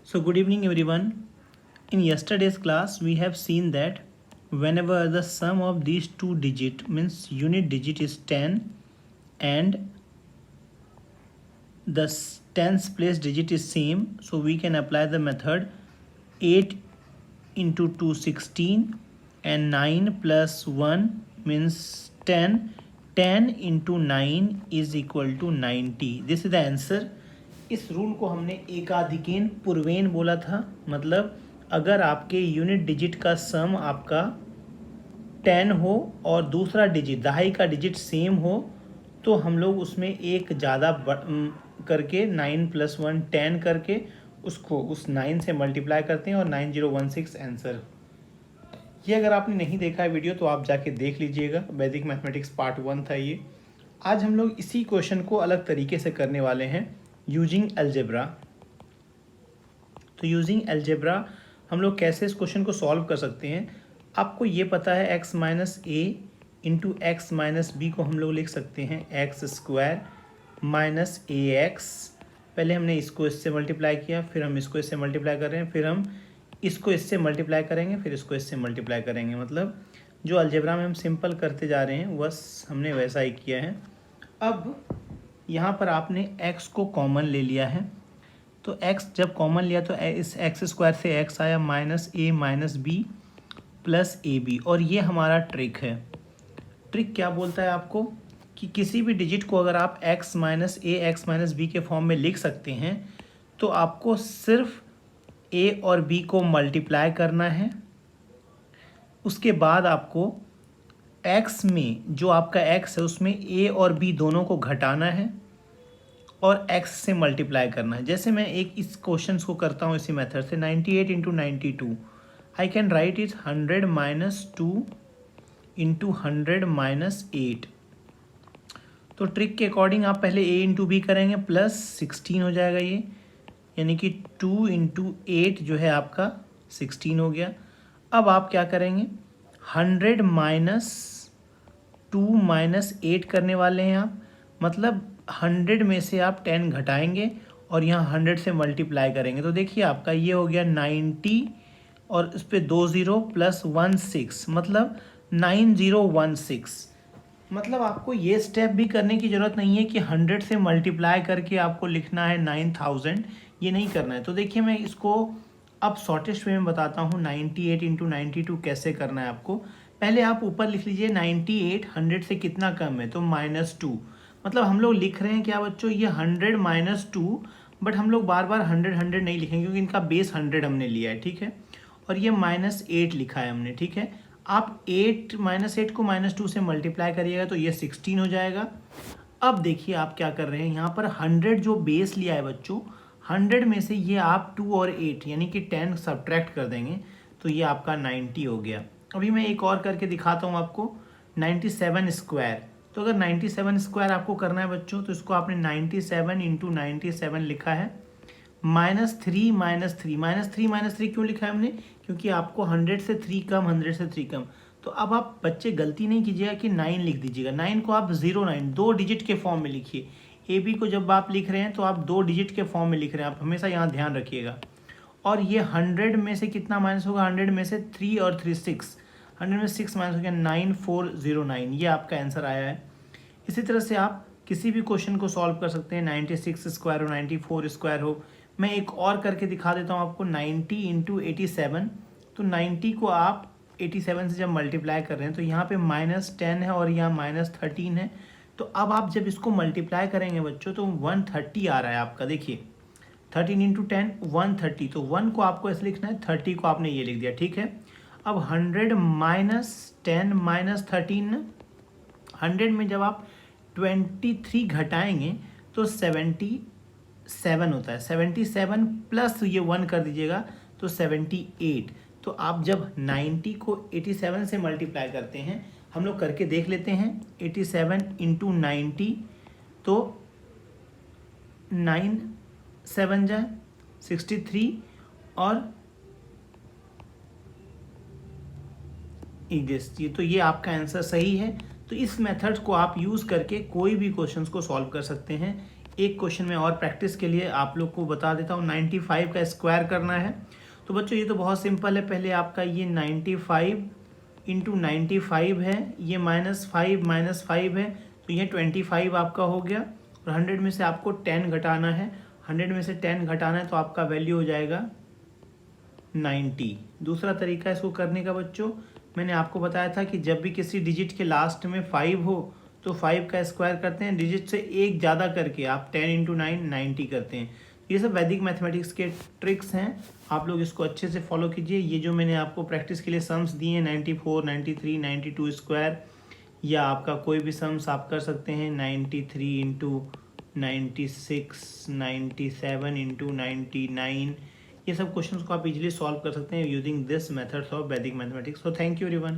So good evening everyone. In yesterday's class we have seen that whenever the sum of these two digit means unit digit is 10 and the tens place digit is same, so we can apply the method 8 into 2 16 and 9 plus 1 means 10. 10 into 9 is equal to 90. This is the answer. इस rule को हमने एकाधिकेन पूर्वेन बोला था, मतलब अगर आपके unit digit का सम आपका 10 हो और दूसरा डिजिट दहाई का डिजिट सेम हो तो हम लोग उसमें एक ज़्यादा करके 9 + 1 10 करके उसको उस 9 से मल्टीप्लाई करते हैं और 9016 आंसर। ये अगर आपने नहीं देखा है वीडियो तो आप जाके देख लीजिएगा। वैदिक मैथमेटिक्स पार्ट 1 था ये। आज हम लोग इसी क्वेश्चन को अलग तरीके से करने वाले हैं यूजिंग अलजेब्रा। तो यूजिंग अलजेब्रा हम लोग कैसे इस क्वेश्चन को सॉल्व कर सकते हैं। आपको ये पता है x माइनस ए इंटू एक्स माइनस बी को हम लोग लिख सकते हैं x² माइनस ए एक्स। पहले हमने इसको इससे मल्टीप्लाई किया, फिर हम इसको इससे मल्टीप्लाई कर रहे हैं, फिर हम इसको इससे मल्टीप्लाई करेंगे, फिर इसको इससे मल्टीप्लाई करेंगे। मतलब जो अलजेब्रा में हम सिंपल करते जा रहे हैं बस हमने वैसा ही किया है। अब यहाँ पर आपने x को कॉमन ले लिया है, तो x जब कॉमन लिया तो इस x² से x आया minus A minus B plus A B. और ये हमारा ट्रिक है। ट्रिक क्या बोलता है आपको कि किसी भी डिजिट को अगर आप x माइनस ए एक्स माइनस बी के फॉर्म में लिख सकते हैं तो आपको सिर्फ a और b को मल्टीप्लाई करना है। उसके बाद आपको x में जो आपका x है उसमें a और b दोनों को घटाना है और x से मल्टीप्लाई करना है। जैसे मैं एक इस क्वेश्चन को करता हूँ इसी मेथड से 98 into 92 I can write it 100 minus 2 into 100 minus 8। तो ट्रिक के अकॉर्डिंग आप पहले a इंटू बी करेंगे प्लस 16 हो जाएगा ये, यानी कि 2 इंटू 8 जो है आपका 16 हो गया। अब आप क्या करेंगे 100 माइनस 2 माइनस 8 करने वाले हैं आप, मतलब 100 में से आप 10 घटाएंगे और यहाँ 100 से मल्टीप्लाई करेंगे। तो देखिए आपका ये हो गया 90 और इस पर 20 प्लस 16 मतलब 9016। मतलब आपको ये स्टेप भी करने की ज़रूरत नहीं है कि 100 से मल्टीप्लाई करके आपको लिखना है 9000, ये नहीं करना है। तो देखिए मैं इसको अब शॉर्टेस्ट वे में बताता हूँ 98 इंटू 92 कैसे करना है आपको। पहले आप ऊपर लिख लीजिए 98 100 से कितना कम है तो -2। मतलब हम लोग लिख रहे हैं क्या बच्चों, ये 100 माइनस 2, बट हम लोग बार बार 100 नहीं लिखेंगे क्योंकि इनका बेस 100 हमने लिया है, ठीक है। और ये -8 लिखा है हमने, ठीक है। आप 8 -8 को -2 से मल्टीप्लाई करिएगा तो ये 16 हो जाएगा। अब देखिए आप क्या कर रहे हैं, यहाँ पर 100 जो बेस लिया है बच्चों, 100 में से ये आप 2 और 8 यानी कि 10 सब्ट्रैक्ट कर देंगे तो ये आपका 90 हो गया। अभी मैं एक और करके दिखाता हूँ आपको 97²। तो अगर 97² आपको करना है बच्चों तो इसको आपने 97 इंटू 97 लिखा है -3 -3 क्यों लिखा है हमने, क्योंकि आपको 100 से 3 कम 100 से 3 कम। तो अब आप बच्चे गलती नहीं कीजिएगा कि 9 लिख दीजिएगा। 9 को आप 09 दो डिजिट के फॉर्म में लिखिए। ए बी को जब आप लिख रहे हैं तो आप 2 डिजिट के फॉर्म में लिख रहे हैं, आप हमेशा यहाँ ध्यान रखिएगा। और ये 100 में से कितना माइनस होगा, 100 में से 3 और 3 6, 100 में 6 माइनस हो गया 9409। ये आपका आंसर आया है। इसी तरह से आप किसी भी क्वेश्चन को सॉल्व कर सकते हैं, 96² हो 94² हो। मैं एक और करके दिखा देता हूँ आपको 90 इंटू 87। तो 90 को आप 87 से जब मल्टीप्लाई कर रहे हैं तो यहाँ पे -10 है और यहाँ -13 है। तो अब आप जब इसको मल्टीप्लाई करेंगे बच्चों तो 130 आ रहा है आपका। देखिए 13 इंटू 10 130, तो 1 को आपको ऐसे लिखना है, 30 को आपने ये लिख दिया, ठीक है। अब 100 -10 -13, 100 में जब आप 23 घटाएंगे तो 77 होता है। 77 प्लस ये 1 कर दीजिएगा तो 78। तो आप जब 90 को 87 से मल्टीप्लाई करते हैं, हम लोग करके देख लेते हैं 87 इंटू 90, तो 9 7 जाए 63 और ये तो ये आपका आंसर सही है। तो इस मेथड को आप यूज़ करके कोई भी क्वेश्चंस को सॉल्व कर सकते हैं। एक क्वेश्चन में और प्रैक्टिस के लिए आप लोग को बता देता हूँ। 95 का स्क्वायर करना है। तो बच्चों ये तो बहुत सिंपल है। पहले आपका ये 95 इंटू 95 है, ये -5 है, तो ये 25 आपका हो गया। और 100 में से आपको 10 घटाना है। 100 में से 10 घटाना है तो आपका वैल्यू हो जाएगा 90। दूसरा तरीका इसको करने का बच्चों, मैंने आपको बताया था कि जब भी किसी डिजिट के लास्ट में 5 हो तो 5 का स्क्वायर करते हैं, डिजिट से एक ज़्यादा करके आप 10 इंटू 9 90 करते हैं। ये सब वैदिक मैथमेटिक्स के ट्रिक्स हैं, आप लोग इसको अच्छे से फॉलो कीजिए। ये जो मैंने आपको प्रैक्टिस के लिए सम्स दिए हैं 94, 93, 92 स्क्वायर, या आपका कोई भी सम्स आप कर सकते हैं 93 इंटू 96, 97 इंटू 99। ये सब क्वेश्चंस को आप इजीली सॉल्व कर सकते हैं यूजिंग दिस मेथड्स ऑफ वैदिक mathematics. So thank you everyone.